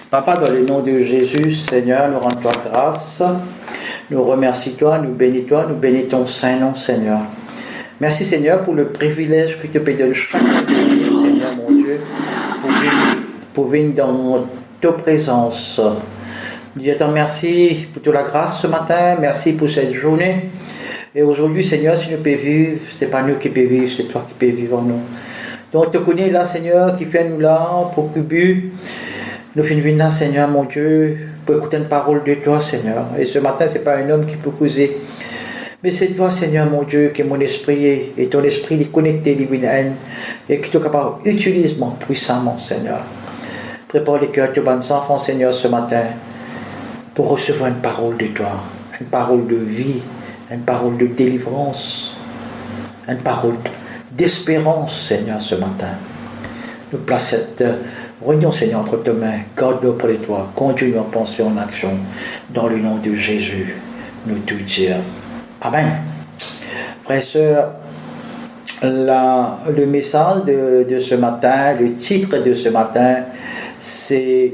Papa, dans le nom de Jésus, Seigneur, nous rendons toi grâce. Nous remercions toi, nous bénissons toi, nous bénissons ton Saint-Nom, Seigneur. Merci, Seigneur, pour le privilège que tu peux donner chacun de nous, Seigneur, mon Dieu, pour venir dans ta présence. Dieu te remercie pour toute la grâce ce matin. Merci pour cette journée. Et aujourd'hui, Seigneur, si nous pouvons vivre, ce n'est pas nous qui pouvons vivre, c'est toi qui peux vivre en nous. Donc, te connais là, Seigneur, qui fait nous là, pour que nous finissons là, Seigneur, mon Dieu, pour écouter une parole de toi, Seigneur. Et ce matin, ce n'est pas un homme qui peut causer. Mais c'est toi, Seigneur, mon Dieu, qui est mon esprit, et ton esprit est connecté, divine haine, et qui est capable d'utiliser puissamment, Seigneur. Prépare les cœurs de bonnes enfants, Seigneur, ce matin, pour recevoir une parole de toi, une parole de vie, une parole de délivrance, une parole d'espérance, Seigneur, ce matin. Nous plaçons cette réunion, Seigneur, entre tes mains. Garde-nous auprès de toi. Conduis-nous à penser en action. Dans le nom de Jésus, nous tout dire. Amen. Frères et sœurs, le message de ce matin, le titre de ce matin, c'est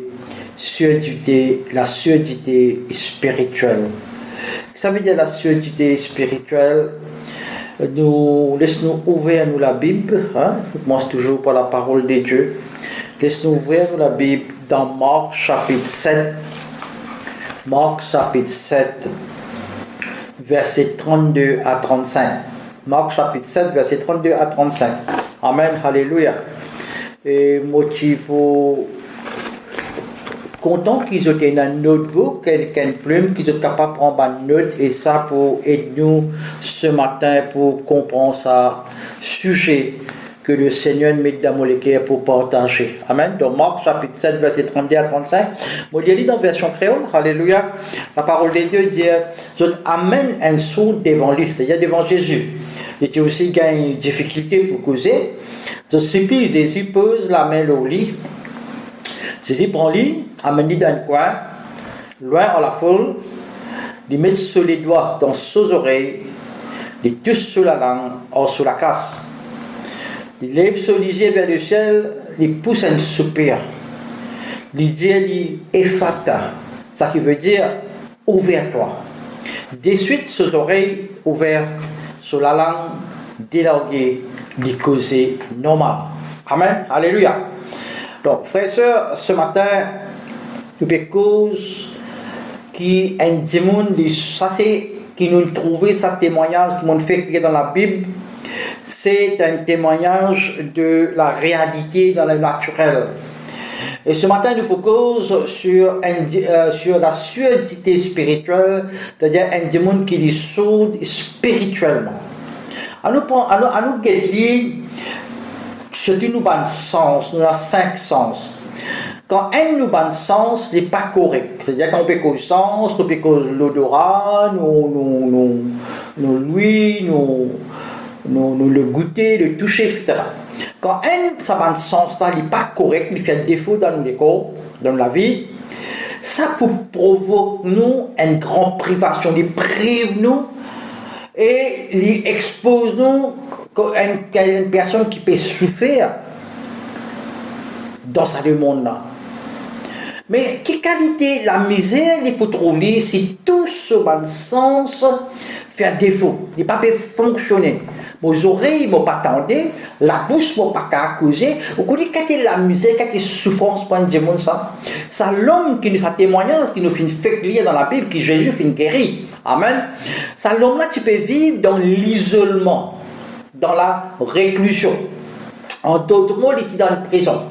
la surdité spirituelle. Ça veut dire la surdité spirituelle. Laisse-nous ouvrir nous la Bible. On commence toujours par la parole de Dieu. Laisse-nous ouvrir nous la Bible dans Marc chapitre 7. Marc chapitre 7, versets 32 à 35. Marc chapitre 7, versets 32 à 35. Amen, alléluia. Et motif content qu'ils ont une notebook, quelqu'un plume, qu'ils sont capables de prendre une note, et ça pour aider nous ce matin pour comprendre ça sujet que le Seigneur met dans mon cœur pour partager. Amen. Donc Marc chapitre 7, verset 32 à 35. Moi, je lis dans la version créole. Alléluia. La parole de Dieu dit, je amène un sourd devant lui, c'est-à-dire devant Jésus. Il était aussi une difficulté pour causer. Je supplie Jésus pose la main au lit. Jésus prend lui, amène-lui dans un coin, loin à la foule, il met sur les doigts dans ses oreilles, il touche sur la langue ou sur la casse. Il lève son yeux vers le ciel, il pousse un soupir. Il dit, Ephata, ça qui veut dire, ouvre-toi. De suite, ses oreilles ouvertes, sur la langue délarguée, il causait normal. Amen, alléluia. Donc, frères et sœurs, ce matin, nous avons cause qui est un démon, ça c'est qui nous trouvait, ce témoignage qui nous fait dans la Bible, c'est un témoignage de la réalité dans le naturel. Et ce matin, nous avons cause sur la surdité spirituelle, c'est-à-dire un démon qui est sourd spirituellement. À nous guetter, surtout nous avons sens, nous avons 5 sens. Quand un nous avons sens, n'est pas correct. C'est-à-dire qu'on peut cause sens, nous peut cause l'odorat, nous l'ouïe, nous le goûter, le toucher, etc. Quand un ça va sens là n'est pas correct, il fait défaut dans nos corps, dans la vie, ça peut provoquer nous une grande privation, il prive nous et il expose nous à une personne qui peut souffrir dans ce monde-là. Mais quelle qualité la misère il peut trouver si tout ce bon sens fait défaut, il ne peut pas fonctionner. Mes oreilles ne m'ont pas attendu, la bouche ne m'a pas accusé. Vous connaissez quelle est la misère, quelle est la souffrance pour un démon ça? C'est l'homme qui nous a témoigné, qui nous fait lire dans la Bible, qui Jésus fait guérir. Amen. C'est l'homme-là qui peut vivre dans l'isolement, dans la réclusion. En d'autres mots, il est dans une prison.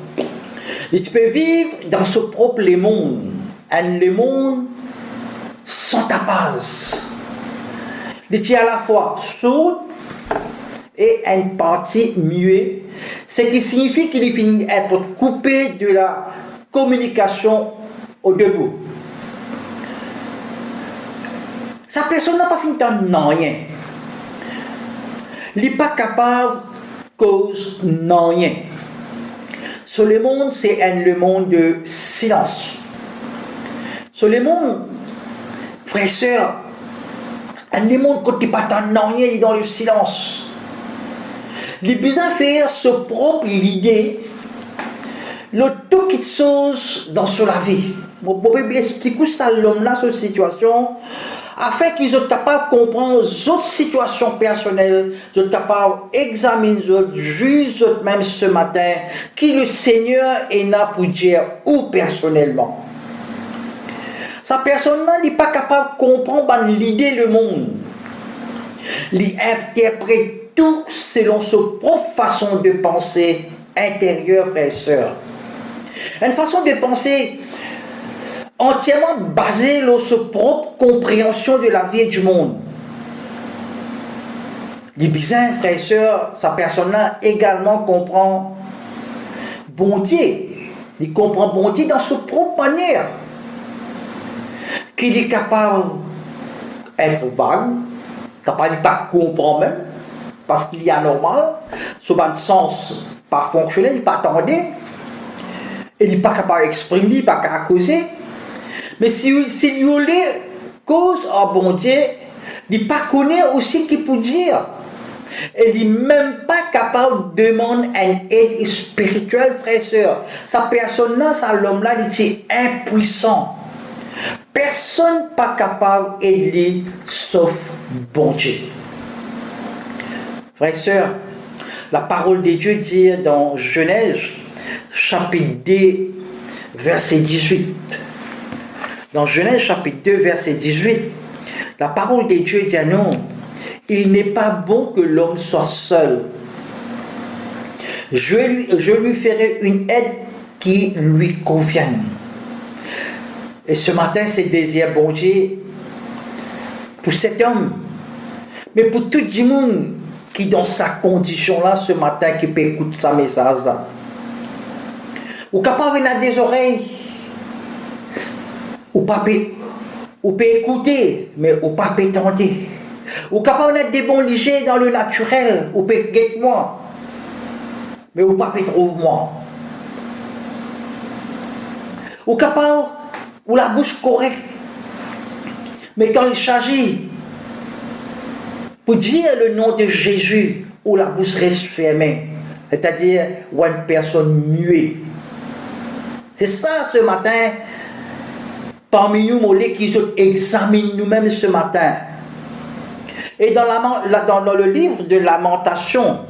Il peut vivre dans ce propre monde, un monde sans ta base. Il est à la fois sourd et une partie muette, ce qui signifie qu'il finit être coupé de la communication au debout. Sa personne n'a pas fini dans rien. Il n'est pas capable de cause rien. Sur le monde, c'est le monde de silence. Sur le monde, frères et sœurs, le monde quand il n'est pas dans rien, il est dans le silence. Il a besoin de faire sa propre idée le tout qui chose dans la vie. Je vais expliquer ça l'homme-là, cette situation, afin qu'ils soient capables de comprendre d'autres situations personnelles, qu'ils soient capables d'examiner, de juger même ce matin, qui le Seigneur est là pour dire ou personnellement. Sa personne n'est pas capable de comprendre l'idée du monde. Il interprète tout selon sa propre façon de penser intérieure, frères et sœurs. Une façon de penser entièrement basée sur sa propre compréhension de la vie et du monde. Les bizarres, frères et sœurs, sa personne-là également comprend bon Dieu. Il comprend bon Dieu dans sa propre manière. Qu'il est capable d'être vague, capable de ne pas comprendre même, parce qu'il est anormal, sur un sens pas fonctionnel, il n'est pas attendu, il n'est pas capable d'exprimer, il n'est pas capable de causer. Mais si nous les cause à bon Dieu, il n'est pas connaît aussi qu'il peut dire. Il n'est même pas capable de demander une aide spirituelle, frère et sœur. Sa personne-là, l'homme-là, il est impuissant. Personne n'est pas capable d'aider sauf bon Dieu. Frères et sœurs, la parole de Dieu dit dans Genèse, chapitre 2, verset 18. Dans Genèse, chapitre 2, verset 18, la parole de Dieu dit à nous, il n'est pas bon que l'homme soit seul. Je lui ferai une aide qui lui convienne. Et ce matin, c'est le désir bon Dieu pour cet homme, mais pour tout le monde qui dans sa condition-là, ce matin, qui peut écouter sa message. Ou capable d'avoir des oreilles, ou peut écouter, mais ou pas peut entendre. Ou capable d'être des bons légers dans le naturel, ou peut guetter moi, mais ou pas peut trouver moi. Ou capable ou la bouche correcte. Mais quand il s'agit pour dire le nom de Jésus, ou la bouche reste fermée, c'est-à-dire ou une personne muette. C'est ça ce matin, parmi nous, qui examinent nous-mêmes ce matin. Et dans le livre de Lamentation,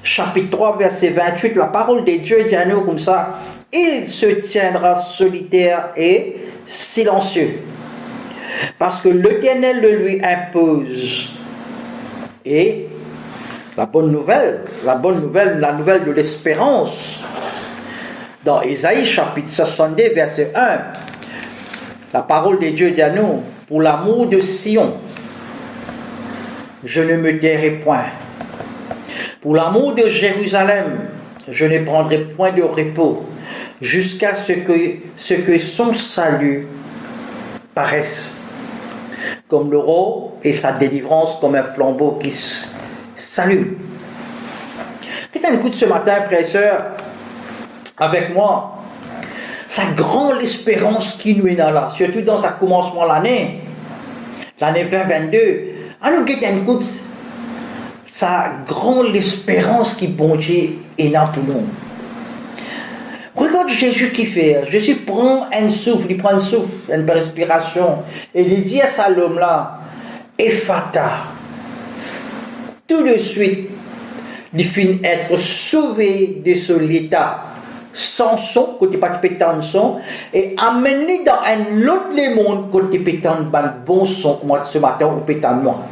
chapitre 3, verset 28, la parole de Dieu dit à nous comme ça, il se tiendra solitaire et silencieux, parce que l'Éternel le lui impose. Et la nouvelle de l'espérance, dans Ésaïe chapitre 62, verset 1, la parole de Dieu dit à nous, pour l'amour de Sion, je ne me tairai point. Pour l'amour de Jérusalem, je ne prendrai point de repos, jusqu'à ce que son salut paraisse, comme l'aurore et sa délivrance comme un flambeau qui s'allume. Quelqu'un écoute ce matin, frères et sœurs, avec moi, sa grande espérance qui nous est là, surtout dans sa commencement l'année 2022. À nous quelqu'un écoute sa grande espérance qui bon Dieu est là pour nous. Regarde Jésus qui fait. Jésus prend un souffle, il prend un souffle, une respiration, et il dit à ça l'homme-là, Ephata. Tout de suite, il finit être sauvé de ce état sans son, côté pas pétant son, et amené dans un autre monde, côté pétant bon son, comme ce matin, au pétant moi.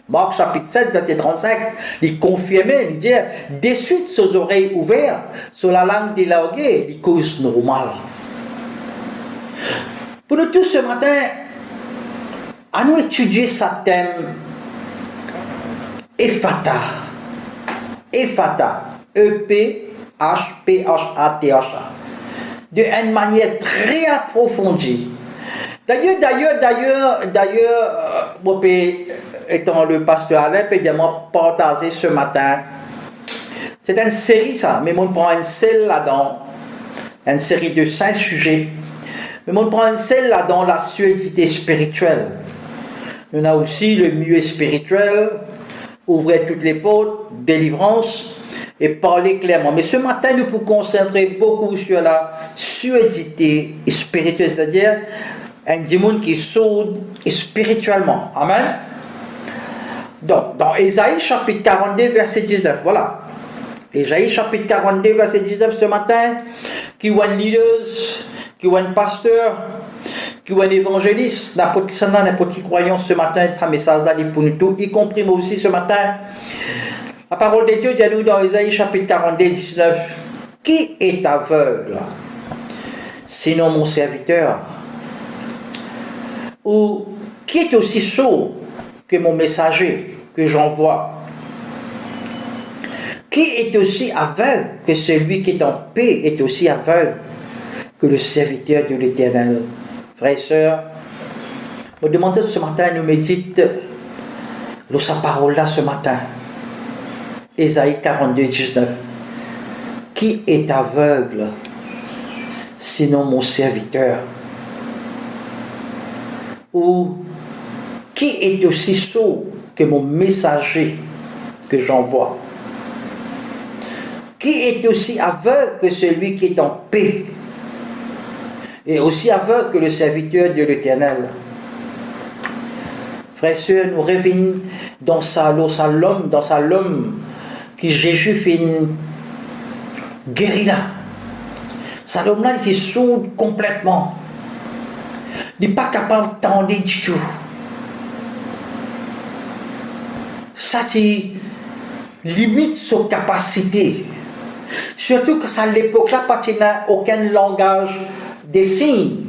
Marc chapitre 7, verset 35, il confirmait, il dit, de suite ses oreilles ouvertes, sur la langue dialoguée, il cause normale. Pour nous tous ce matin, à nous étudier ce thème, Ephata. Ephata. E-P-H-P-H-A-T-H-A. D'une manière très approfondie. D'ailleurs, moi, étant le pasteur Alain, peut également partager ce matin. C'est une série, ça, mais on prend une seule là-dedans. Une série de 5 sujets. Mais on prend une seule là-dedans, la suédité spirituelle. On a aussi le milieu spirituel, ouvrir toutes les portes, délivrance. et parler clairement. Mais ce matin, nous pouvons concentrer beaucoup sur la surdité spirituelle, c'est-à-dire un démon qui est sourd spirituellement. Amen. Donc, dans Ésaïe chapitre 42, verset 19, voilà. Ésaïe chapitre 42, verset 19 ce matin, qui est un leader, qui est un pasteur, qui est un évangéliste, n'importe qui s'en a, n'importe qui croyant ce matin, ce message-là est pour nous tous, y compris moi aussi ce matin. La parole de Dieu dit à nous dans Ésaïe chapitre 42, 19, qui est aveugle, sinon mon serviteur, ou qui est aussi sourd que mon messager que j'envoie, qui est aussi aveugle que celui qui est en paix est aussi aveugle que le serviteur de l'Éternel. Frères et sœurs, me demandez ce matin, nous médite sa parole là ce matin. Ésaïe 42, 19. Qui est aveugle, sinon mon serviteur? Ou qui est aussi sourd que mon messager que j'envoie? Qui est aussi aveugle que celui qui est en paix, et aussi aveugle que le serviteur de l'Éternel? Frères et sœurs, nous revenons dans l'homme qui Jésus fait une guérilla. Ça l'homme-là, il est sourd complètement. Il n'est pas capable d'entendre du tout. Ça, qui limite sa capacité. Surtout que ça, à l'époque-là, parce qu'il n'a aucun langage des signes.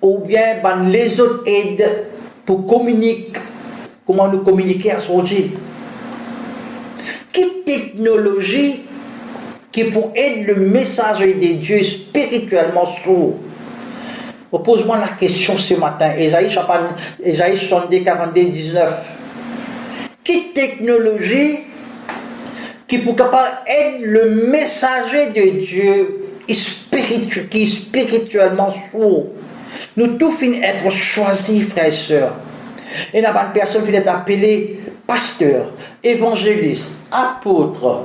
Ou bien les autres aident pour communiquer, comment nous communiquer à son Dieu. Quelle technologie qui pour aider le messager de Dieu spirituellement sourd? Pose-moi la question ce matin, Ésaïe 72, 42, 19. Quelle technologie qui pour capable aider le messager de Dieu qui est spirituellement sourd? Nous tous finissons être choisis, frères et sœurs. Et la bonne personne finit d'être appelée pasteur, évangéliste, apôtre.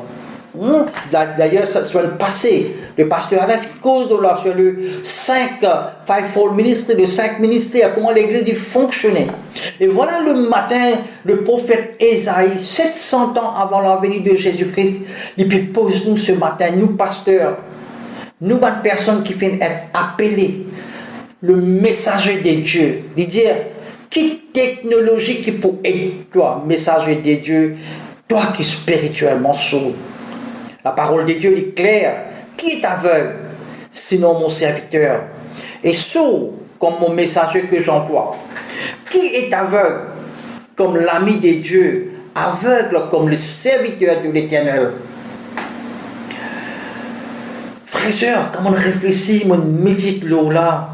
D'ailleurs, sur le passé, le pasteur a fait cause sur le 5-fold ministry, le 5 ministères, comment l'église fonctionnait. Et voilà le matin, le prophète Ésaïe, 700 ans avant la venue de Jésus-Christ, il peut poser nous ce matin, nous pasteurs, nous bonnes personnes qui finissent être appelées, le messager de Dieu, de dire, quelle technologie qui peut aider toi, messager de Dieu, toi qui es spirituellement sourd? La parole de Dieu est claire. Qui est aveugle, sinon mon serviteur, et sourd comme mon messager que j'envoie? Qui est aveugle comme l'ami de Dieu, aveugle comme le serviteur de l'Éternel? Frères et sœurs, quand on réfléchit, on médite là,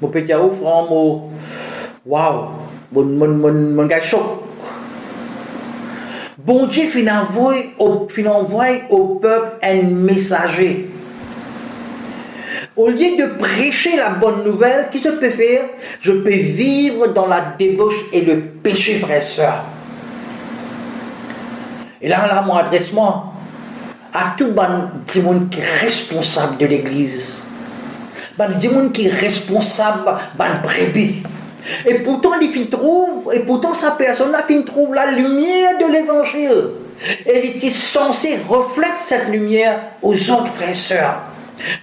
mon petit offrant, waouh, mon gars choc. Bon Dieu finit envoyer au peuple un messager. Au lieu de prêcher la bonne nouvelle, qu'est-ce que je peux faire? Je peux vivre dans la débauche et le péché, frères et sœurs. Et là, moi, adresse-moi à tout le monde qui est responsable de l'église. Le monde qui est responsable de la brebis. Et pourtant, sa personne-là, il trouve la lumière de l'évangile. Elle est censée refléter cette lumière aux autres frères et sœurs.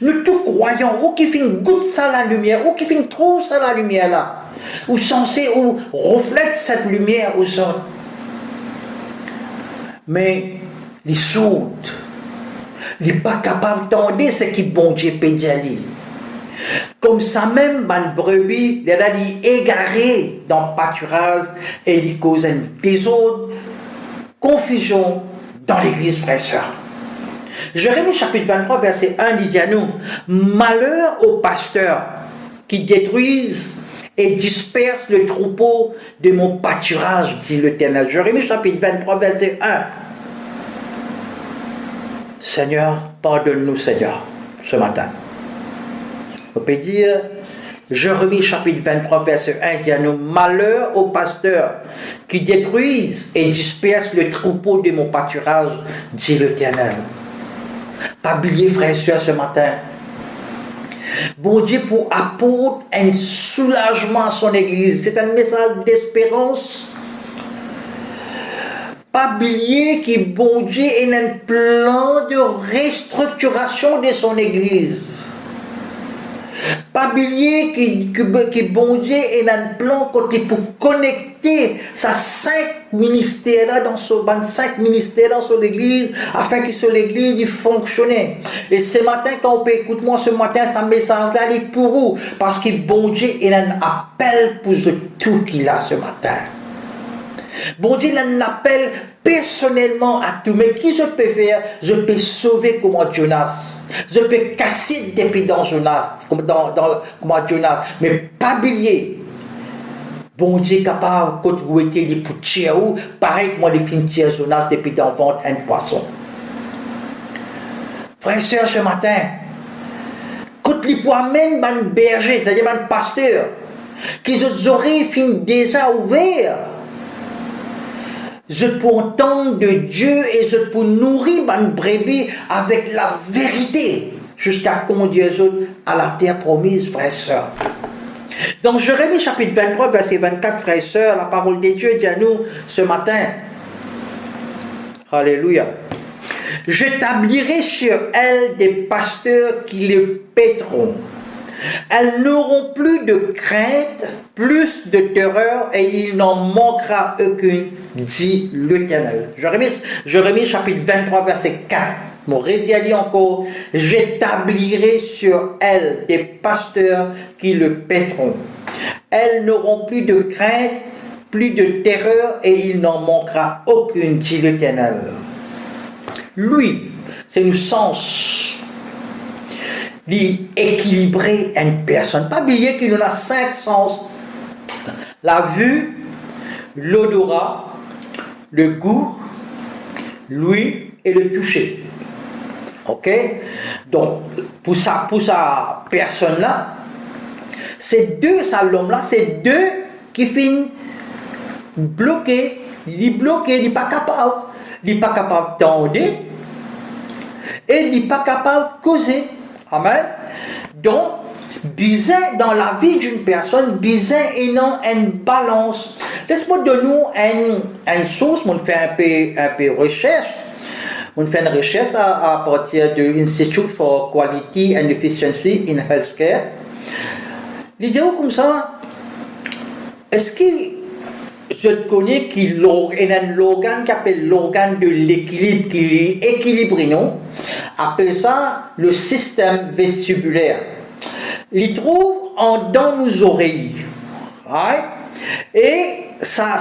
Nous tous croyons, ou qui goûte ça la lumière, ou qui trouve ça la lumière là, ou censé ou reflète cette lumière aux autres. Mais les sourds, ils ne sont pas capables d'entendre ce qui bon Dieu peut dire. Comme ça même, une brebis, elle est égarée dans le pâturage et elle cause un désordre, confusion dans l'église, frères et sœurs. Jérémie chapitre 23, verset 1 dit à nous, malheur aux pasteurs qui détruisent et dispersent le troupeau de mon pâturage, dit l'Éternel. Jérémie chapitre 23, verset 1. Seigneur, pardonne-nous, Seigneur, ce matin. On peut dire, Jérémie chapitre 23, verset 1 dit à nous, malheur aux pasteurs qui détruisent et dispersent le troupeau de mon pâturage, dit l'Éternel. Pas oublier, frères et sœurs, ce matin. Bon Dieu pour apporter un soulagement à son Église. C'est un message d'espérance. Pas oublier que bon Dieu a un plan de restructuration de son Église. Pas oublier que bon Dieu a un plan côté pour connecter sa 5 ministères dans son 25 ministères dans son église afin que son église fonctionne. Et ce matin, quand on peut écouter moi ce matin, ça message là est pour vous parce que bon Dieu a un appel pour tout qu'il a ce matin. Bon Dieu a un appel personnellement à tout, mais qui je peux faire? Je peux sauver comme Jonas. Je peux casser des pieds dans Jonas, comme Jonas. Mais pas oublier. Bon Dieu est capable, quand vous étiez des poutiers, pareil que moi, les fins de Jonas, depuis d'enfant, un poisson. Frères et sœurs, ce matin, quand les poids même un berger, c'est-à-dire un pasteur, qui les oreilles finissent déjà ouvertes, je peux entendre de Dieu et je peux nourrir ma brebis avec la vérité jusqu'à conduire à la terre promise, frères et sœurs. Dans Jérémie chapitre 23, verset 24, frères et sœurs, la parole de Dieu dit à nous ce matin. Alléluia. J'établirai sur elles des pasteurs qui les paîtront. Elles n'auront plus de crainte, plus de terreur, et il n'en manquera aucune, dit l'Éternel. Jérémie chapitre 23, verset 4. Mon redis encore, j'établirai sur elles des pasteurs qui le paîtront. Elles n'auront plus de crainte, plus de terreur, et il n'en manquera aucune, dit l'Éternel. Lui, c'est le sens d'équilibrer une personne. Pas oublier qu'il y en a 5 sens. La vue, l'odorat, le goût, l'ouïe et le toucher. Ok? Donc, pour sa personne-là, ces deux, l'homme-là, c'est deux qui finissent bloqués. Il n'est pas capable. Il n'est pas capable d'entendre et il n'est pas capable de causer. Amen. Donc, bizarre dans la vie d'une personne, bizarre et non une balance. Laisse-moi donner une source, on fait un peu recherche. On fait une recherche à partir de l'Institute for Quality and Efficiency in Healthcare. L'idée comme ça, est-ce que je connais qu'il y a un organe qui appelle l'organe de l'équilibre, qui est équilibré, non? Appelle ça le système vestibulaire. Il trouve dans nos oreilles. Right? Et ça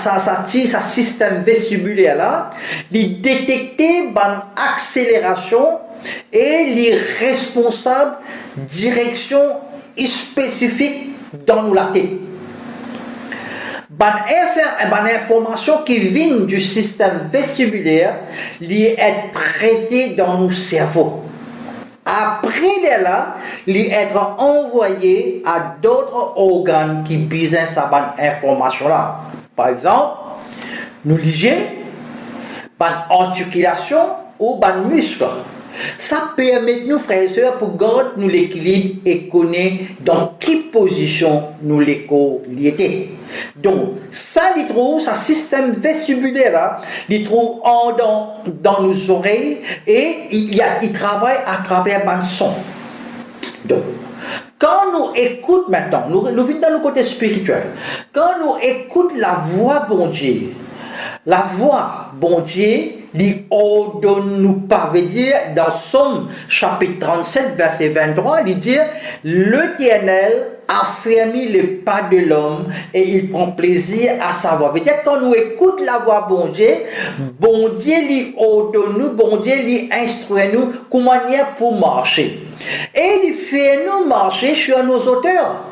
système vestibulaire là, il détecte une accélération et les responsables direction spécifique dans la tête. Une information qui vient du système vestibulaire est traitée dans nos cerveaux. Après là, il être envoyé à d'autres organes qui besoin cette information là. Par exemple, nous liger, articulation ou muscle. Ça permet nous, frères et sœurs, pour garder nous l'équilibre et connaître dans quelle position nous l'éco-liété. Donc, ça, il trouve, ce système vestibulaire là, il trouve dans nos oreilles et il travaille à travers un son. Donc, quand nous écoutons maintenant, nous venons dans le côté spirituel, quand nous écoutons la voix bon Dieu, la voix bon Dieu, il ordonne nous pas, veut dire dans Somme chapitre 37 verset 23, il dit l'Éternel a fermé les pas de l'homme et il prend plaisir à sa voix. Veut dire quand nous écoutons la voix bon Dieu lui ordonne nous, bon Dieu lui instruit nous comment manière pour marcher et il fait nous marcher sur nos hauteurs.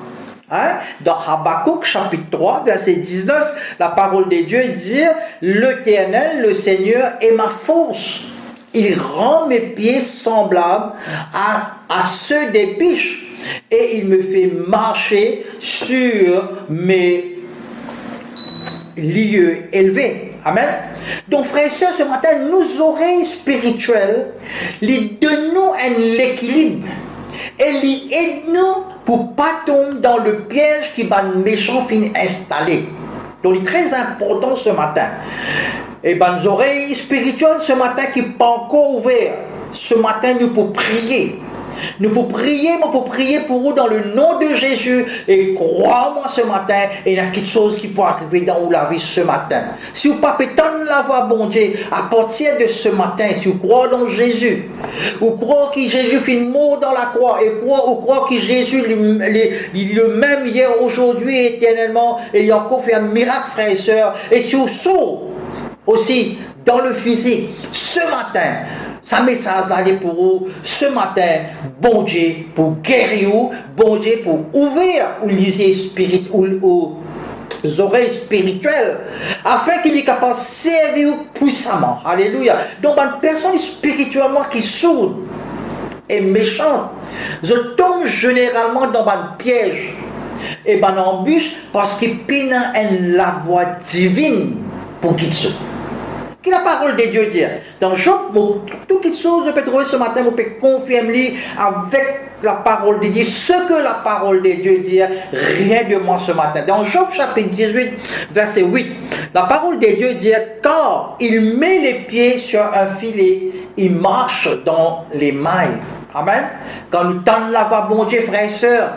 Hein? Dans Habakkuk chapitre 3 verset 19, la parole de Dieu dit l'Éternel, le Seigneur est ma force. Il rend mes pieds semblables à ceux des biches et il me fait marcher sur mes lieux élevés. Amen. Donc, frères et sœurs, ce matin, nos oreilles spirituelles, les donnons un équilibre et les aident-nous pour pas tomber dans le piège qui va méchant finir installé. Donc, il est très important ce matin. Et nos oreilles spirituelles ce matin qui ne sont pas encore ouvertes. Ce matin, nous pouvons prier. Nous pouvons prier, mais pour prier pour vous dans le nom de Jésus. Et crois-moi ce matin, il y a quelque chose qui peut arriver dans la vie ce matin. Si vous ne pouvez pas la voix, bon Dieu, à partir de ce matin, si vous croyez dans Jésus, vous croyez que Jésus fait mort dans la croix, et vous croyez que Jésus le même hier, aujourd'hui, éternellement, et il a encore fait un miracle, frères et sœurs. Et si vous sautez aussi dans le physique, ce matin, sa message d'aller pour vous ce matin, bon Dieu, pour guérir vous, bon Dieu, pour ouvrir aux oreilles spirituelles, afin qu'il est capable de servir vous puissamment. Alléluia. Donc, une personne spirituellement qui sourde et méchante, je tombe généralement dans un piège et une embûche parce qu'il peine la voix divine pour qu'il saute. Qui la parole de Dieu dit. Dans Job, toutes les choses je peux trouver ce matin, vous pouvez confirmer avec la parole de Dieu, ce que la parole de Dieu dit, rien de moi ce matin. Dans Job chapitre 18, verset 8, la parole de Dieu dit, car il met les pieds sur un filet, il marche dans les mailles. Amen. Quand nous tendons la voix, bon Dieu, frères et sœurs,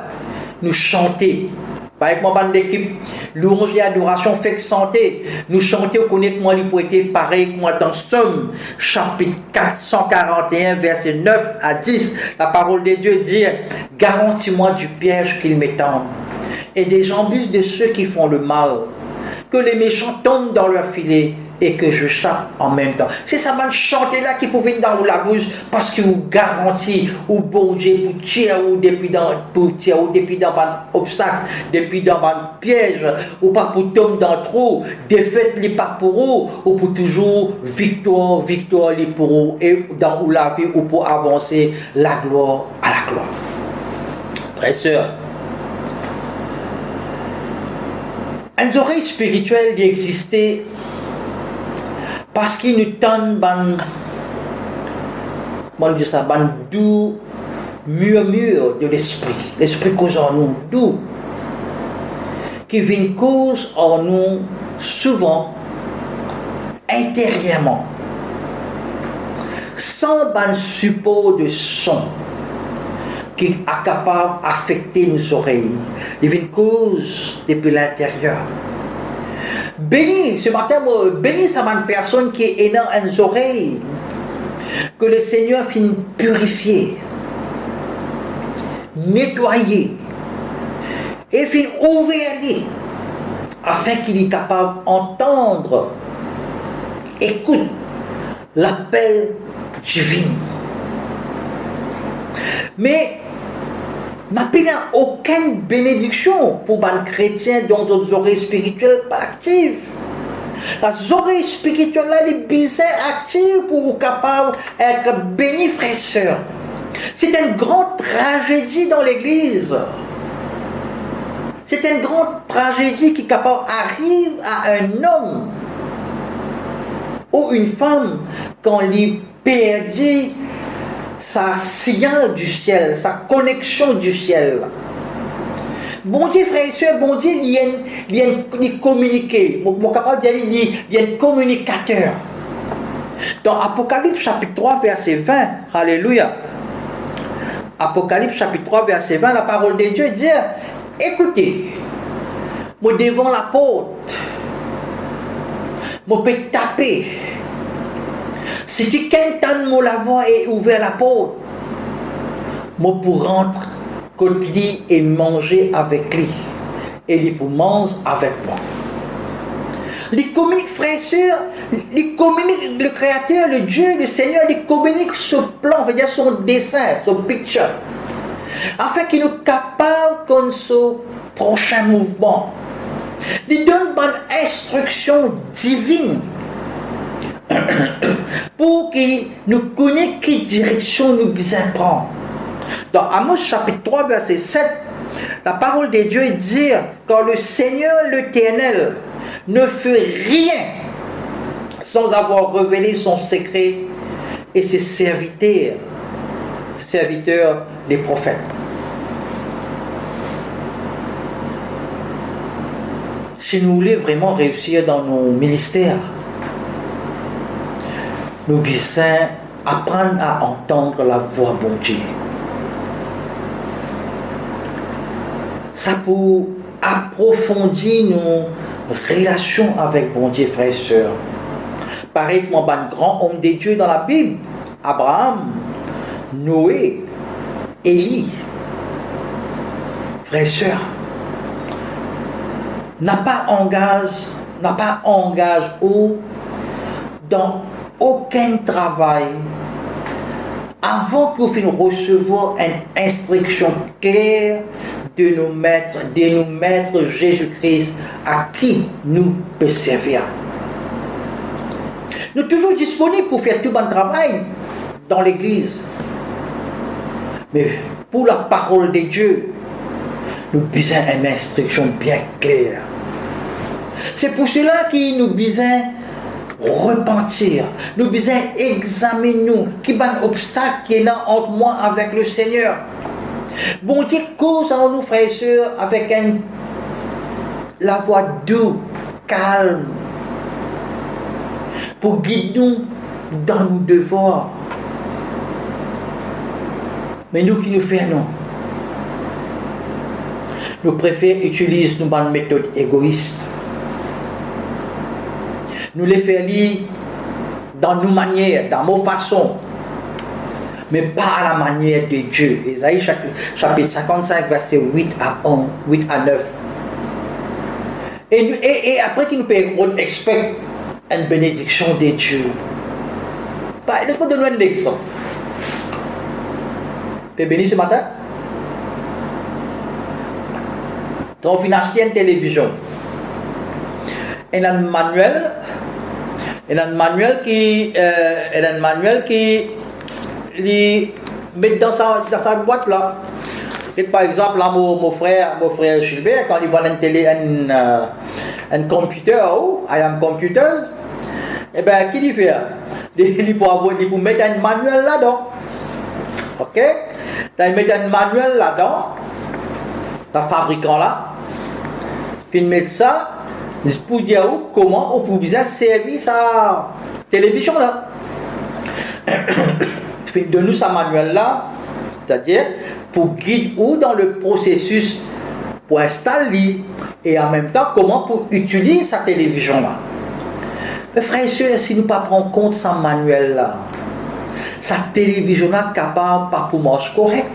nous chanter. Avec mon bande d'équipe, louange et adoration fait santé. Nous chantons honnêtement les poétés pareil que moi dans Somme, chapitre 441, verset 9 à 10. La parole de Dieu dit, garantis-moi du piège qu'ils m'étendent et des embûches de ceux qui font le mal, que les méchants tombent dans leur filet et que je chape en même temps. C'est ça, man, chanter là qui pouvait dans la bouche parce que vous garantit ou bon Dieu pour tirer ou depuis dans un obstacle, depuis dans un piège, ou pas pour tomber dans le trou, défaite les pas pour vous, ou pour toujours victoire les pour vous, et dans la vie ou pour avancer la gloire à la gloire. Frères et sœurs, une oreille spirituelle existait parce qu'il nous donne un doux murmure de l'esprit, l'esprit cause en nous, doux, qui vient cause en nous souvent intérieurement, sans un support de son qui est capable d'affecter nos oreilles. Il vient cause depuis l'intérieur. Béni, ce matin, béni ça une personne qui est dans les oreilles, que le Seigneur finit purifier, nettoyer, et finit ouvrir, afin qu'il est capable d'entendre, écoute, l'appel divin. Mais, n'a pas aucune bénédiction pour un chrétien dont nos oreilles spirituelles pas actives. Les oreilles spirituelles là, les bizarres actives pour être capable d'être bénis, frères et sœurs. C'est une grande tragédie dans l'église. C'est une grande tragédie qui arrive à un homme ou une femme quand il perdit sa signal du ciel, sa connexion du ciel. Bon Dieu, frères et sœurs, bon Dieu, il communique. Mon capable de dire, il y a un communicateur. Dans Apocalypse chapitre 3, verset 20, alléluia. Apocalypse chapitre 3, verset 20, la parole de Dieu dit, écoutez, moi devant la porte, moi peux taper. Si quelqu'un de la voix et ouvert la porte, moi pour rentrer contre lui et manger avec lui, et lui pour manger avec moi. Il communique, frères et sœurs, il communique le Créateur, le Dieu, le Seigneur, il communique ce plan, c'est-à-dire son dessin, son picture, afin qu'il nous capable comme ce prochain mouvement. Il donne une instruction divine pour qu'il nous connaisse quelle direction nous besoin prendre. Dans Amos chapitre 3, verset 7, la parole de Dieu dit, car le Seigneur l'Éternel ne fait rien sans avoir révélé son secret et ses serviteurs les prophètes. Si nous voulons vraiment réussir dans nos ministères, nous devons apprendre à entendre la voix de Dieu. Ça pour approfondir nos relations avec bon Dieu, frères et sœurs. Pareil comme un grand homme de Dieu dans la Bible, Abraham, Noé, Élie. Frères et sœurs, n'a pas engagé dans aucun travail avant que vous recevoir une instruction claire de nos maîtres Jésus-Christ à qui nous peut servir. Nous sommes toujours disponibles pour faire tout bon travail dans l'église. Mais pour la parole de Dieu, nous avons besoin d'une instruction bien claire. C'est pour cela que nous avons besoin repentir. Nous avons besoin examiner quel obstacle qui est là entre moi avec le Seigneur. Bon Dieu cause à nous, frères et sœurs, avec la voix douce, calme, pour guider nous dans nos devoirs. Mais nous qui nous faisons, nous préférons utiliser une méthode égoïste. Nous les faisons dans nos manières, dans nos façons, mais pas à la manière de Dieu. Ésaïe chapitre 55, verset 8 à 9. Et après qu'il nous paye, on expecte une bénédiction de Dieu. Laisse-moi donner un exemple. Tu es béni ce matin? Tu as acheté une télévision. Il y a un manuel. Il y a un manuel qui met dans sa boîte là. Et par exemple, là, mon frère Gilbert, quand il voit un computer, un computer, eh bien, qu'est-ce qu'il fait? Il peut mettre un manuel là-dedans. Ok? Il met un manuel là-dedans, le fabricant là, puis il met ça pour dire comment on peut bien servir sa télévision là. Puis donne nous sa manuel là, c'est-à-dire pour guider ou dans le processus pour installer et en même temps comment pour utiliser sa télévision là. Mais frères et sœurs, si nous ne prenons pas en compte sa manuel là, sa télévision là capable pas pour marcher correct.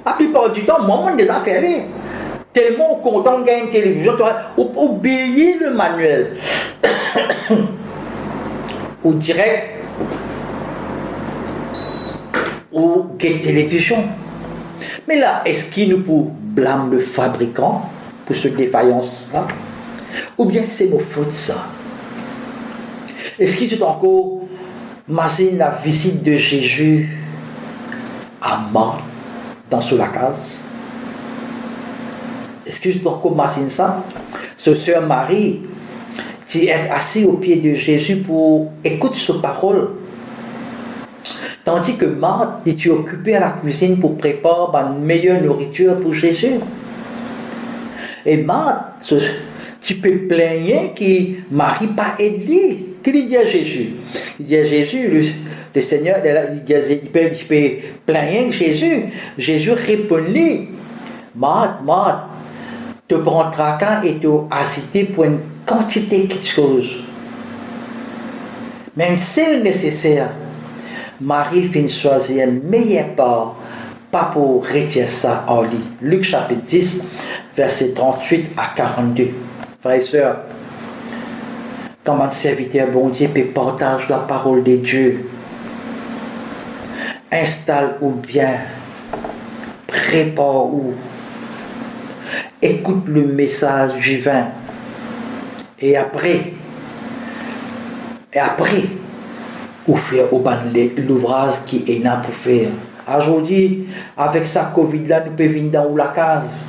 La plupart du temps, moi, on des affaires. Tellement content de gagner une télévision, oublier le manuel. Ou direct, ou quelle télévision. Mais là, est-ce qu'il nous peut blâmer le fabricant pour cette défaillance-là? Ou bien c'est nos fautes ça? Est-ce qu'il est encore imagine la visite de Jésus à Marthe dans la case? Est-ce que je dois imaginer ça? Ce sœur Marie qui est assise au pied de Jésus pour écouter sa parole. Tandis que Marthe est occupée à la cuisine pour préparer une meilleure nourriture pour Jésus. Et Marthe, tu peux plaindre que Marie pas aidé. Qu'est-ce qu'il dit à Jésus? Il dit à Jésus, le Seigneur, il peut plaindre Jésus. Jésus répond-lui, Marthe, tu prends tracas et tu as cité pour une quantité de choses. Même si c'est nécessaire, Marie finit choisir une meilleure part, pas pour retirer ça en lit. Luc chapitre 10, versets 38 à 42. Frères et sœurs, comme un serviteur bon Dieu peut partager la parole de Dieu, installe ou bien, prépare ou, écoute le message divin, et après, ou faire l'ouvrage qui est là pour faire Aujourd'hui, avec sa Covid-là, nous pouvons venir dans la case.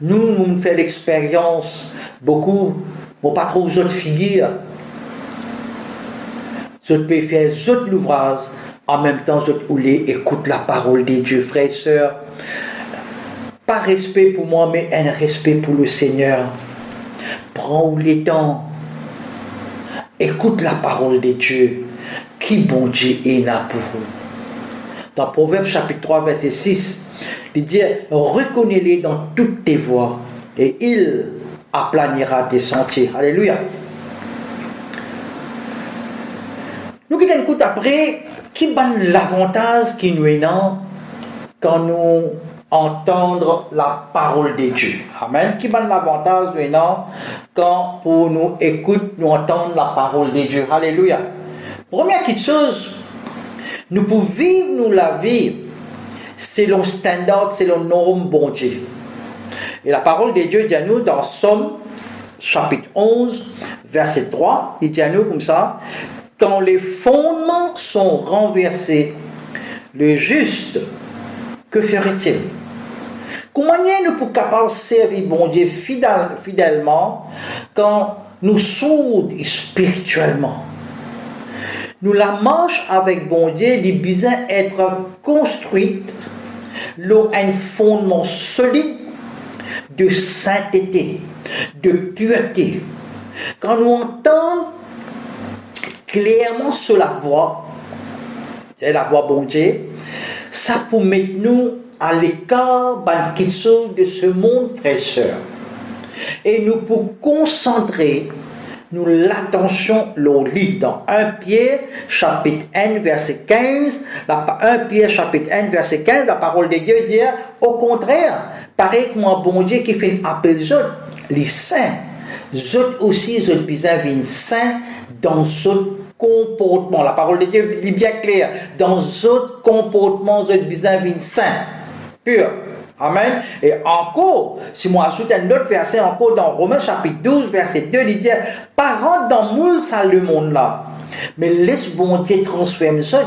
Nous faisons l'expérience, beaucoup, mais pas trop d'autres figures. Je peux faire d'autres l'ouvrage, en même temps, je écoute la parole de Dieu, frères et sœurs. Pas respect pour moi, mais un respect pour le Seigneur. Prends les temps. Écoute la parole de Dieu. Qui bon Dieu est là pour vous. Dans Proverbe chapitre 3, verset 6, il dit, reconnais-les dans toutes tes voies et il aplanira tes sentiers. Alléluia. Nous qui écoute après, qui ban l'avantage qui nous est là quand nous entendre la parole de Dieu. Amen. Qui ban l'avantage maintenant quand pour nous écoute, nous entendre la parole de Dieu. Alléluia. Première petite chose, nous pouvons vivre nous la vie selon le standard, selon nos normes bon Dieu. Et la parole de Dieu dit à nous dans Somme chapitre 11, verset 3, il dit à nous comme ça, quand les fondements sont renversés, le juste, que ferait-il? Comment nous pouvons capables de servir bon Dieu fidèlement quand nous sommes spirituellement? Nous la marche avec bon Dieu, il besoin être construite sur un fondement solide de sainteté, de pureté. Quand nous entendons clairement sur la voix, c'est la voix bon Dieu, ça peut mettre nous à l'écart de ce monde, frères et sœurs. Et nous pouvons concentrer nous l'attention au lit dans 1 Pierre chapitre 1 verset 15, 1 Pierre chapitre 1 verset 15, la parole de Dieu dit au contraire, pareil comme un bon Dieu qui fait appel les saints, autres aussi, ils ont besoin d'être saints dans autres comportements. La parole de Dieu est bien claire. Dans autres comportements, ils ont besoin d'être saints, purs. Amen. Et encore, si moi ajoute un autre verset encore dans Romains chapitre 12, verset 2, il dit, pas rentrer dans moule ça le monde là, mais laisse bon Dieu transforme ça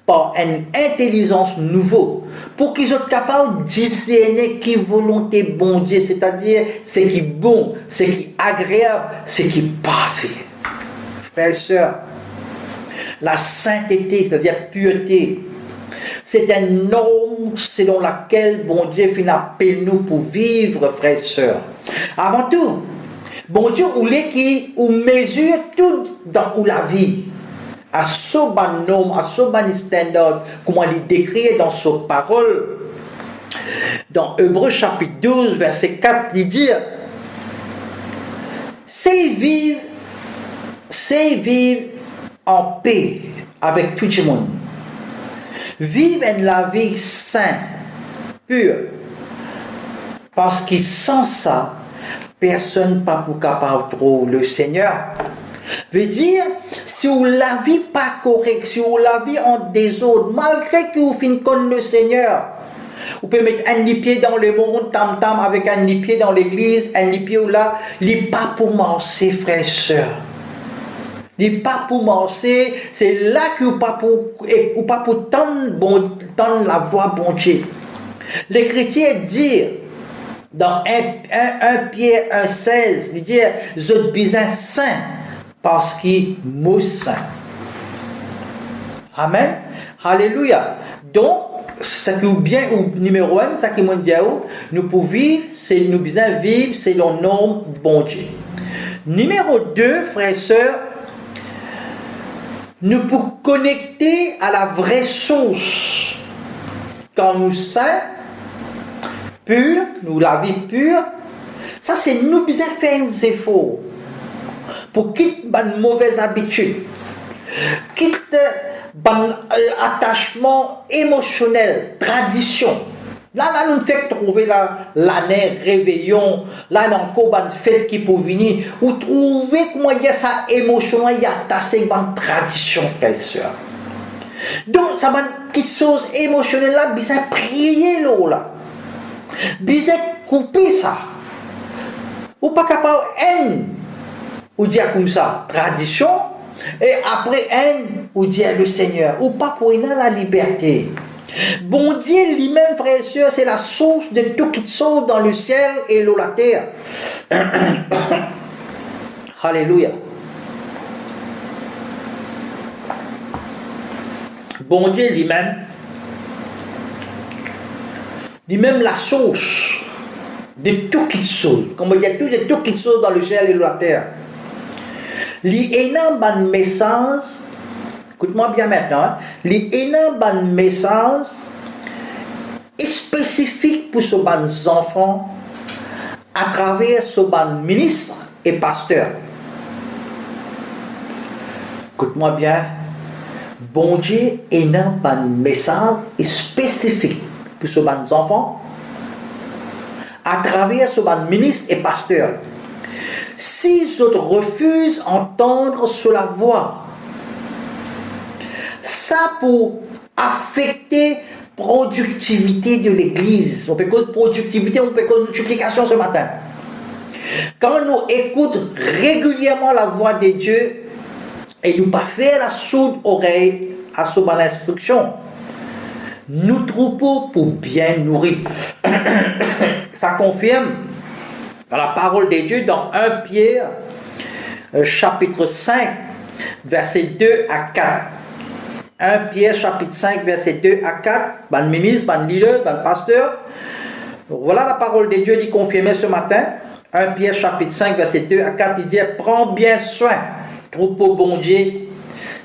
par une intelligence nouvelle, pour qu'ils soient capables de discerner qui volonté bon Dieu, c'est-à-dire ce qui est bon, ce qui est agréable, ce qui est parfait. Frères et sœurs, la sainteté, c'est-à-dire pureté, c'est une norme selon laquelle bon Dieu finit appelle nous pour vivre, frères et sœurs. Avant tout, bon Dieu voulait qu'il mesure tout dans la vie. À ce norme, à ce standard, comment il décrit dans sa parole. Dans Hébreux chapitre 12, verset 4, il dit, c'est vivre en paix avec tout le monde. Vivre la vie sainte, pure. Parce que sans ça, personne n'est pas capable de trouver le Seigneur. Veut dire, si vous la vie pas correcte, si vous la vie en désordre, malgré que vous finissez connaître le Seigneur, vous pouvez mettre un pied dans le monde, tam-tam, avec un pied dans l'église, un pied ou là, il n'est pas pour marcher, frères et sœurs. Il n'est pas pour marcher, c'est là que vous ne pas pour tendre la voix bon Dieu. Les chrétiens disent, dans 1 Pierre 1,16, il dit, je suis besoin saint, parce qu'il est saint. Amen. Alléluia. Donc, ce qui est bien, numéro 1, ce qui est dit, nous pouvons vivre, c'est nous besoin vivre, c'est le nom bon Dieu. Numéro 2, frères et sœurs, nous pouvons connecter à la vraie source. Quand nous saints, purs, nous la vie pure, ça c'est nous besoin faire des efforts pour quitter une mauvaise habitude, quitter un attachement émotionnel, tradition. Là, nous fait trouver l'année réveillon, là, encore une fête qui peut venir, ou trouver comment il y a sa émotion, il y a attaché une tradition, frères et sœurs. Donc, ça va une petite chose émotionnelle là, besoin prier là. Besoin couper ça. Ou pas capable ou dire comme ça, tradition, Et après, ou dit le Seigneur, ou pas pour la liberté. Bon Dieu lui-même, frères et sœurs, c'est la source de tout qui sauve dans le ciel et la terre. Alléluia. Bon Dieu lui-même la source de tout qui sauve. Comme il y a tout qui sauve dans le ciel et la terre. L'INA ban message, écoute-moi bien maintenant, hein? L'INA ban message spécifique pour ce ban enfants à travers ce ban ministre et pasteur. Écoute-moi bien, bon Dieu a un message spécifique pour ce ban enfants à travers ce ban ministre et pasteur. Si je refuse d'entendre sur la voix, ça pour affecter la productivité de l'Église. On peut cause productivité, on peut cause multiplication ce matin. Quand nous écoutons régulièrement la voix de Dieu et nous pas faire la sourde oreille à ce bonne instruction, nous troupeaux pour bien nourrir. Ça confirme dans la parole de Dieu dans 1 Pierre chapitre 5 verset 2 à 4. 1 Pierre chapitre 5 verset 2 à 4. Ban ministre, ban leader, ban pasteur. Voilà la parole de Dieu dit confirmée ce matin. 1 Pierre chapitre 5 verset 2 à 4. Il dit prends bien soin, troupeau bon Dieu,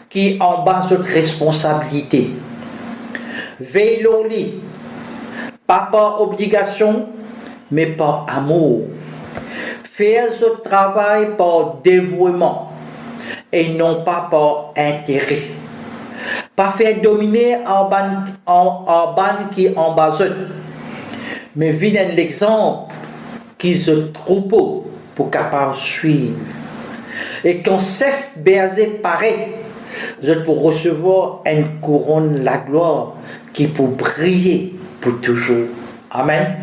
qui en bas votre responsabilité. Veille au lit, pas par obligation, mais par amour. Faire ce travail par dévouement et non pas par intérêt. Pas faire dominer en ban qui en bas, mais vienne l'exemple qui se troupeau pour capable suivre. Et quand chef berger paraît, je peux recevoir une couronne de la gloire qui peut briller pour toujours. Amen.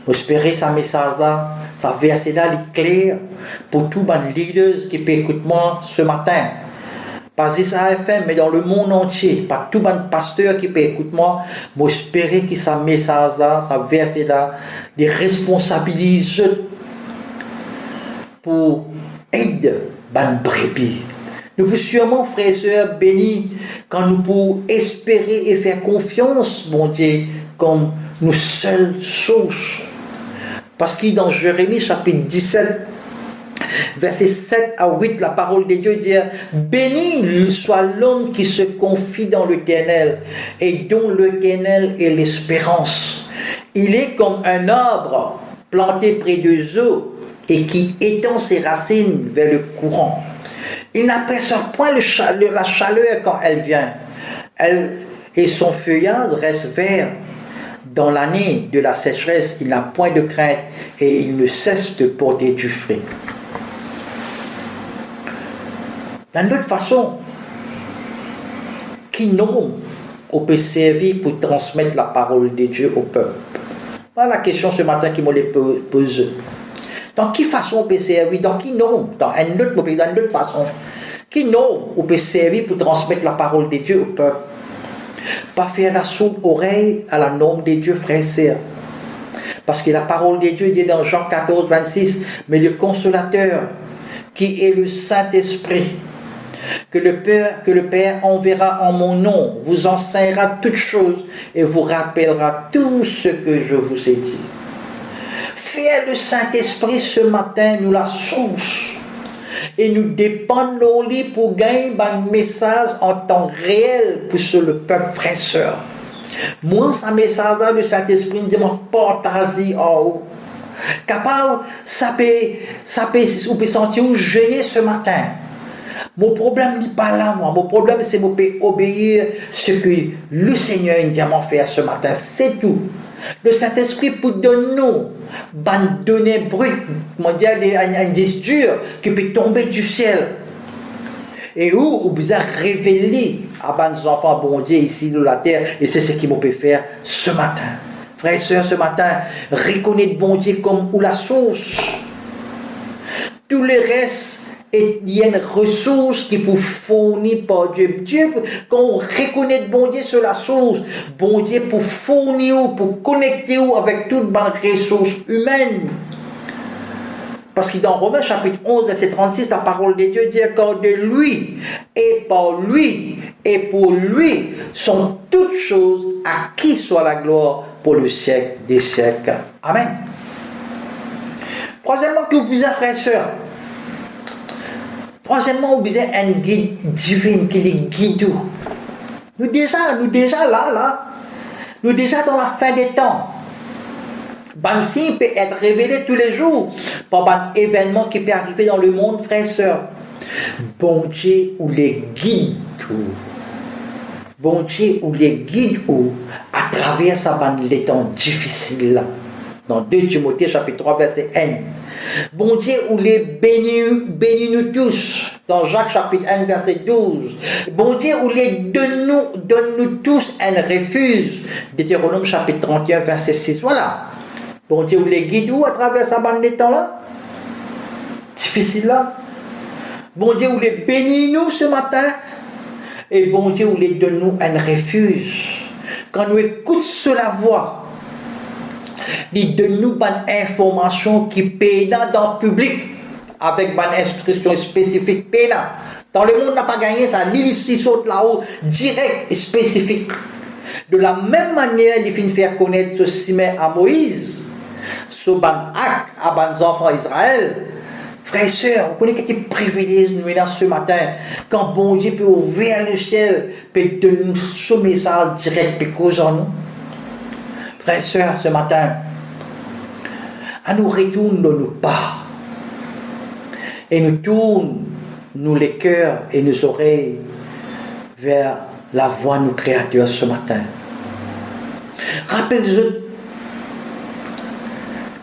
J'espère que ce message-là, ce verset-là est clair pour tous les leaders qui peuvent écouter moi ce matin. Pas juste à FM, mais dans le monde entier, par tous les pasteurs qui peuvent écouter moi, j'espère que ce message-là, ce verset-là, les responsabilise pour aider les brebis. Nous pouvons sûrement, frères et sœurs, bénis quand nous pouvons espérer et faire confiance, mon Dieu, comme nos seules sources. Parce que dans Jérémie chapitre 17, verset 7 à 8, la parole de Dieu dit « Béni soit l'homme qui se confie dans l'Éternel et dont l'Éternel est l'espérance. Il est comme un arbre planté près des eaux et qui étend ses racines vers le courant. Il n'aperçoit point la chaleur quand elle vient, et son feuillage reste vert. Dans l'année de la sécheresse, il n'a point de crainte et il ne cesse de porter du fruit. » D'une autre façon, qui nous peut servir pour transmettre la parole de Dieu au peuple? Voilà la question ce matin qui me l'a posée. Dans quelle façon on peut servir? Dans qui nom? Dans une autre façon. Qui nom on peut servir pour transmettre la parole de Dieu au peuple? Pas faire la sourde oreille à la norme de Dieu, frères et sœurs. Parce que la parole de Dieu dit dans Jean 14, 26, mais le consolateur, qui est le Saint-Esprit, que le Père enverra en mon nom, vous enseignera toutes choses et vous rappellera tout ce que je vous ai dit. Faire le Saint-Esprit ce matin, nous la source. Et nous dépendons de lui pour gagner un message en temps réel pour le peuple frère et sœur. Moi, ce message-là, le Saint-Esprit me dit, partage en haut. Capable, ça peut, on peut sentir où gêner ce matin. Mon problème n'est pas là, moi. Mon problème, c'est de obéir ce que le Seigneur a fait ce matin. C'est tout. Le Saint-Esprit peut donner donner brut, un disque dur qui peut tomber du ciel. Et où vous a révélé à nos enfants, bon Dieu, ici de la terre, et c'est ce qu'il peut faire ce matin. Frères et sœurs, ce matin, reconnaître bon Dieu comme ou la source. Tout le reste Et il y a une ressource qui peut fournir par Dieu. Dieu, quand on reconnaît bon Dieu sur la source, bon Dieu pour fournir, pour connecter avec toute bonne ressource humaine. Parce que dans Romains chapitre 11, verset 36, la parole de Dieu dit encore de lui, et par lui, et pour lui, sont toutes choses, à qui soit la gloire pour le siècle des siècles. Amen. Troisièmement, que vous puissiez, frères et sœurs, troisièmement, vous besoin un guide divin qui les guide. Nous déjà là. Nous déjà dans la fin des temps. Ben signe peut être révélé tous les jours par un événement qui peut arriver dans le monde, frères et sœurs. Bon Dieu ou les guide. Bon Dieu ou les guide ou à travers ça les temps difficiles là. Dans 2 Timothée chapitre 3 verset 1. Bon Dieu ou les bénis nous tous. Dans Jacques chapitre 1 verset 12. Bon Dieu ou les donne-nous tous un refuge. Deutéronome chapitre 31 verset 6. Voilà. Bon Dieu ou les guide ou à travers sa bande de temps là. Difficile là. Bon Dieu ou les bénis nous ce matin. Et bon Dieu ou les donne-nous un refuge. Quand nous écoutons sur la voix, il donne-nous une information qui paye dans le public avec une instruction spécifique paye. Dans le monde n'a pas gagné ça, l'illicite saute là-haut direct et spécifique. De la même manière, il faut faire connaître ce cimet à Moïse, ce ban acte à les enfants d'Israël. Frères et sœurs, vous connaissez que privilège nous là ce matin, quand bon Dieu peut ouvrir le ciel, peut donner ce message direct et causant nous. Frères et sœurs, ce matin, à nous retourne nos pas et nous tourne nous les cœurs et nos oreilles vers la voix de nos créateurs ce matin.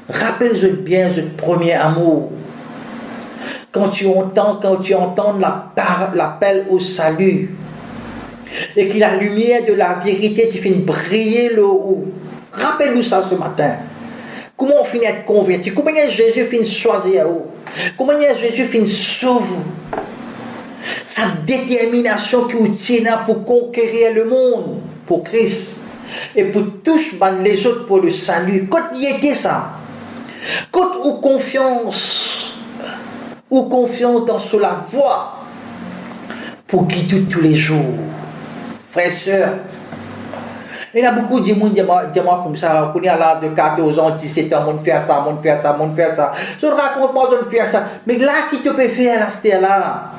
Rappelle-vous bien ce premier amour. Quand tu entends l'appel au salut et que la lumière de la vérité te fait briller le haut. Rappelle-nous ça ce matin. Comment on finit être converti? Comment Jésus finit choisir? Comment Jésus finit sauver? Sa détermination qui vous tient pour conquérir le monde pour Christ et pour tous les autres pour le salut. Quand il était ça, quand on confiance dans la voie pour guider tous les jours. Frères et sœurs, il y a beaucoup de monde comme ça, on est à l'âge de 14 ans, 17 ans, on fait ça. Je ne raconte pas de faire ça. Mais là, qui te peut faire là, c'était là.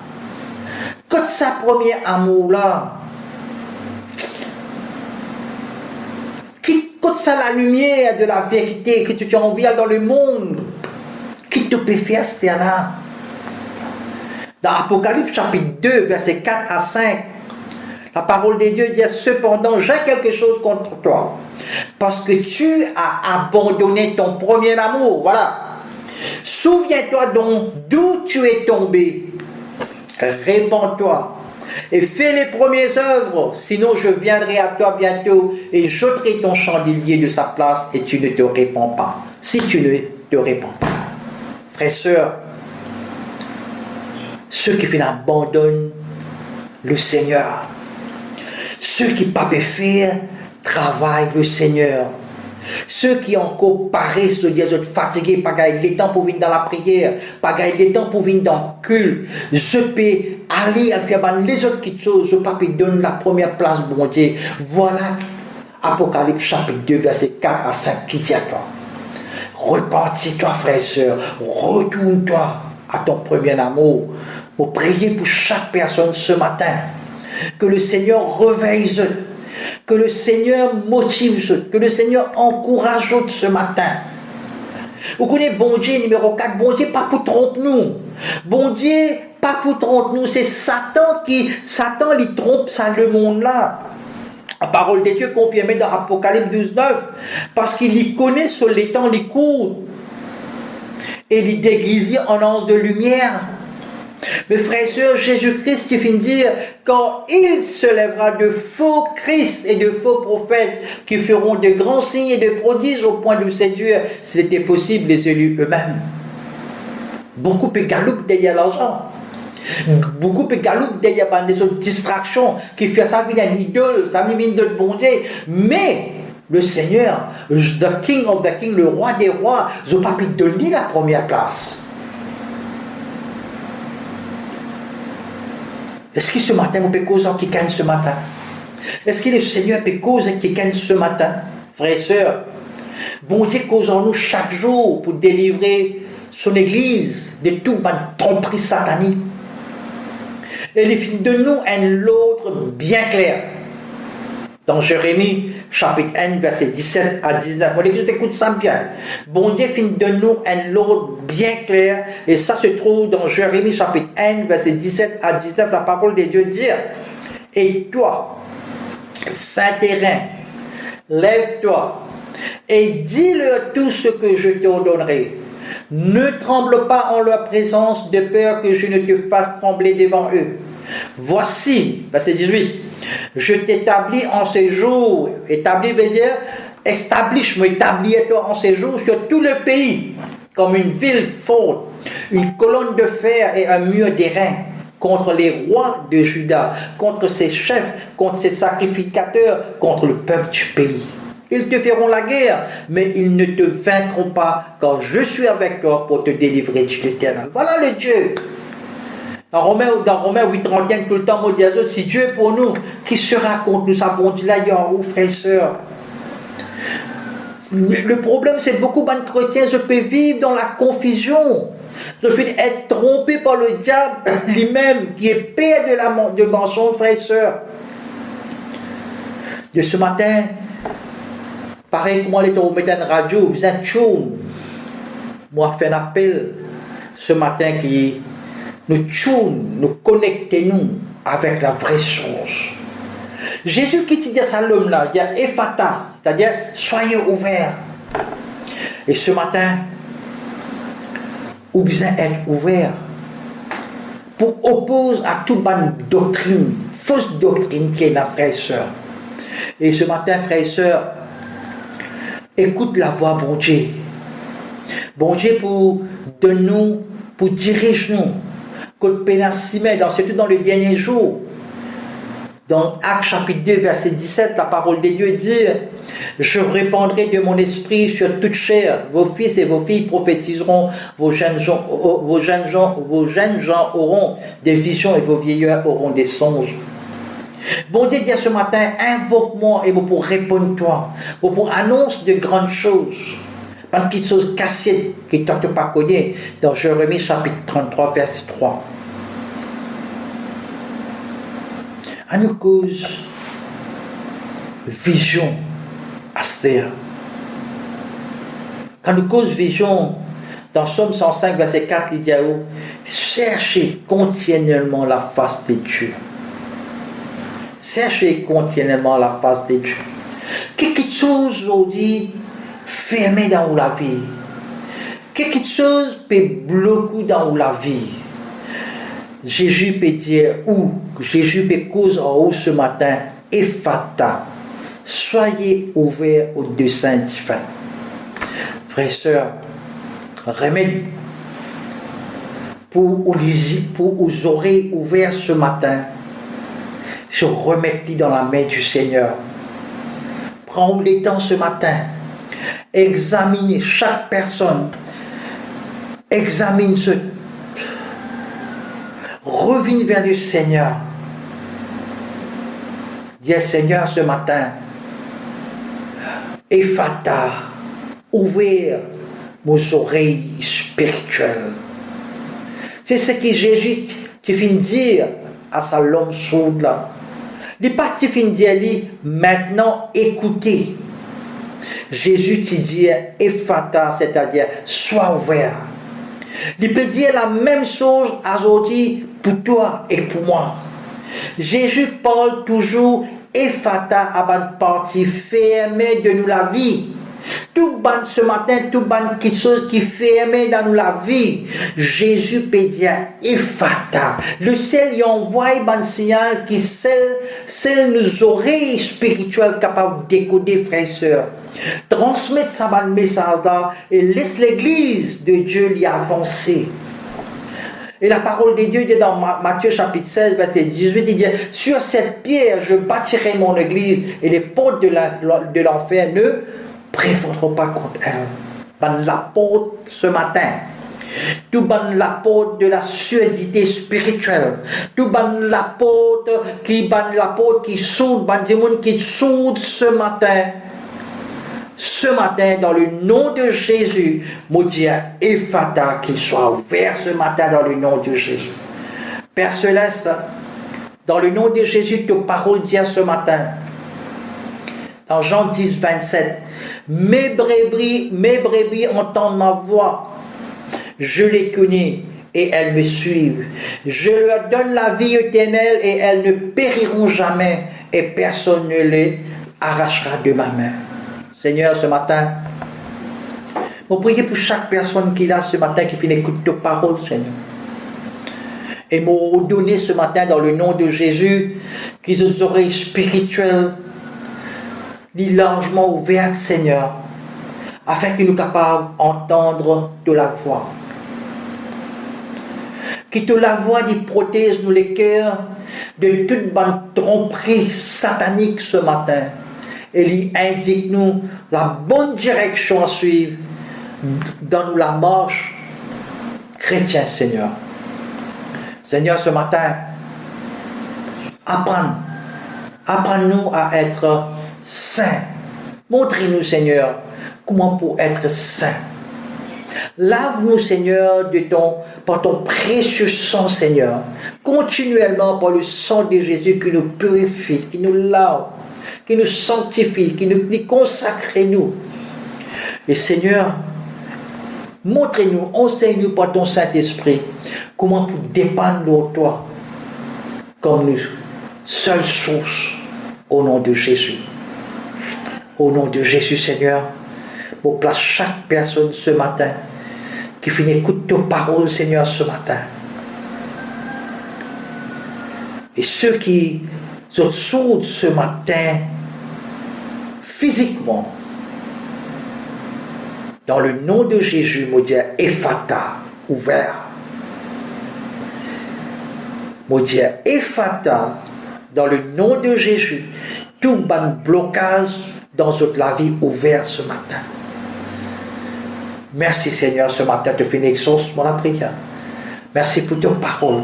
Quand sa premier amour là, quand ça la lumière de la vérité que tu envoies dans le monde, qui te peut faire c'était là. Dans Apocalypse chapitre 2, versets 4 à 5, la parole de Dieu dit: cependant, j'ai quelque chose contre toi, parce que tu as abandonné ton premier amour. Voilà. Souviens-toi donc d'où tu es tombé. Répands-toi et fais les premières œuvres, sinon je viendrai à toi bientôt et j'ôterai ton chandelier de sa place et tu ne te répands pas. Si tu ne te répands pas. Frères et sœurs, ceux qui abandonnent le Seigneur, ceux qui ne peuvent pas faire, travaillent le Seigneur. Ceux qui encore paraissent, se disent fatigués, pas gagner le temps pour venir dans la prière, pas gagner le temps pour venir dans le culte, je peux aller à faire les autres petites choses, je peux donner la première place, bon Dieu. Voilà Apocalypse chapitre 2, verset 4 à 5 qui dit à toi: repentis-toi, frères et sœurs, retourne-toi à ton premier amour. Pour prier pour chaque personne ce matin, que le Seigneur réveille, que le Seigneur motive, que le Seigneur encourage ce matin. Vous connaissez bon Dieu numéro 4, bon Dieu pas pour tromper nous. Bon Dieu pas pour tromper nous, c'est Satan il trompe ça le monde là. La parole de Dieu confirmée dans Apocalypse 12, 9, parce qu'il y connaît sur les temps les cours et il déguisé en ange de lumière. Mes frères et sœurs, Jésus-Christ qui finit de dire: quand il se lèvera de faux Christ et de faux prophètes qui feront de grands signes et de prodiges au point de séduire, s'il était possible, les élus eux-mêmes. Beaucoup de galoupent derrière l'argent. Beaucoup de galoup derrière des autres distractions qui fait ça vient une idole, ça vient de bon Dieu. Mais le Seigneur, the King of the King, le roi des rois, je n'ai pas pu donner la première place. Est-ce que ce matin, on peut causer qui gagne ce matin? Est-ce que le Seigneur peut causer qui gagne ce matin? Frères et sœurs, bon Dieu cause en nous chaque jour pour délivrer son Église de tout tromperie satanique. Et il fait de nous un autre bien clair. Dans Jérémie, chapitre 1, verset 17 à 19. Mon Église, écoute ça bien. Bon Dieu fait de nous un ordre bien clair. Et ça se trouve dans Jérémie, chapitre 1, verset 17 à 19. La parole de Dieu dit: et toi, Saint-Terrain, lève-toi et dis-leur tout ce que je t'ordonnerai. Ne tremble pas en leur présence, de peur que je ne te fasse trembler devant eux. Voici, verset 18, je t'établis en séjour. Établi veut dire establish, établis-toi en séjour sur tout le pays, comme une ville forte, une colonne de fer et un mur d'airain, contre les rois de Juda, contre ses chefs, contre ses sacrificateurs, contre le peuple du pays. Ils te feront la guerre, mais ils ne te vaincront pas, car je suis avec toi pour te délivrer de l'Éternel. Voilà le Dieu. Dans Romains 8:31, tout le temps, on dit à eux, si Dieu est pour nous, qui sera contre nous? Ça, bon Dieu, là, il y a où, frères et sœurs? Le problème, c'est que beaucoup de chrétiens, je peux vivre dans la confusion. Je vais être trompé par le diable lui-même, qui est père de mensonge, frères et sœurs. De ce matin, pareil que moi, les gens mettent une radio, ils ont moi, fait un appel ce matin qui nous connectons avec la vraie source. Jésus qui dit à ça l'homme là, il y a Ephata, c'est-à-dire soyez ouverts. Et ce matin, ou bien être ouvert pour opposer à toute bonne doctrine, fausse doctrine qui est la frère et sœur. Et ce matin, frères et sœurs, écoute la voix, bon Dieu. Bon Dieu pour de nous, pour diriger nous, côte pénacimé, surtout dans les derniers jours. Dans Actes chapitre 2, verset 17, la parole de Dieu dit: je répandrai de mon esprit sur toute chair. Vos fils et vos filles prophétiseront, vos jeunes gens auront des visions et vos vieillards auront des songes. Bon Dieu dit ce matin: invoque-moi et pour répondre-toi, pour annonce de grandes choses. Pas de choses cachées que tu n'as pas connues. Dans Jérémie chapitre 33, verset 3. À nous cause vision Astère. Quand nous cause vision, dans Somme 105, verset 4, il dit: cherchez continuellement la face de Dieu. Cherchez continuellement la face de Dieu. Quelque chose aujourd'hui fermé dans la vie. Quelque chose peut bloquer dans la vie. Jésus peut dire où? Jésus peut causer en haut ce matin: Ephata. Soyez ouverts au dessein divin. Frères et sœurs, remède pour aux oreilles ouvertes ce matin, se remettez dans la main du Seigneur. Prends le temps ce matin, examinez chaque personne, examine ce, reviens vers le Seigneur. Dis Seigneur ce matin: Ephata, ouvrir mes oreilles spirituelles. C'est ce que Jésus qui vient dire à sa l'homme sourd là. Il n'est pas qui vient dire maintenant écoutez. Jésus te dit Ephata, c'est-à-dire sois ouvert. Il peut dire la même chose aujourd'hui pour toi et pour moi. Jésus parle toujours Ephata à une partie fermée de nous la vie. Tout ban ce matin, tout ban quelque chose qui fermé dans nous la vie. Jésus peut dire Ephata. Le ciel y envoie un signal qui celle nos oreilles spirituelles capables de décoder, frères et sœurs. Transmettre ça message là et laisse l'église de Dieu y avancer. Et la parole de Dieu dit dans Matthieu chapitre 16, verset 18, il dit, sur cette pierre, je bâtirai mon église et les portes de l'enfer ne prévaudront pas contre elle. Ben, l'apôtre ce matin, tout ban l'apôtre de la surdité spirituelle, tout ban l'apôtre qui soude, ban des gens qui soude ce matin, dans le nom de Jésus, maudit Ephata, qu'il soit ouvert ce matin dans le nom de Jésus. Père Céleste, dans le nom de Jésus, ta parole dit ce matin, dans Jean 10, 27, mes brebis entendent ma voix, je les connais et elles me suivent. Je leur donne la vie éternelle et elles ne périront jamais et personne ne les arrachera de ma main. Seigneur, ce matin, je prie pour chaque personne qui est là ce matin, qui finit écouter ta parole, Seigneur. Et m'ont donné ce matin, dans le nom de Jésus, qu'ils aient des oreilles spirituelles, largement ouvertes, Seigneur, afin qu'ils soient capables d'entendre de la voix. Que la voix qui protège nous les cœurs de toute bonne tromperie satanique ce matin. Et il indique nous la bonne direction à suivre dans la marche chrétienne, Seigneur. Seigneur, ce matin, apprends-nous à être saints. Montrez-nous, Seigneur, comment pour être saints. Lave-nous, Seigneur, par ton précieux sang, Seigneur. Continuellement par le sang de Jésus qui nous purifie, qui nous lave, qui nous sanctifie, qui nous consacre nous. Et Seigneur, montrez-nous, enseigne-nous par ton Saint-Esprit comment pour dépendre de toi comme nous, seule source, au nom de Jésus. Au nom de Jésus, Seigneur, pour place chaque personne ce matin qui finit écoute ta parole, Seigneur, ce matin. Et ceux qui sont sourds ce matin, physiquement, dans le nom de Jésus, maudit Ephata, ouvert. Maudit Ephata, dans le nom de Jésus, tout bon blocage dans la vie ouvert ce matin. Merci Seigneur, ce matin, te fais une exauce, mon prière. Merci pour ta parole.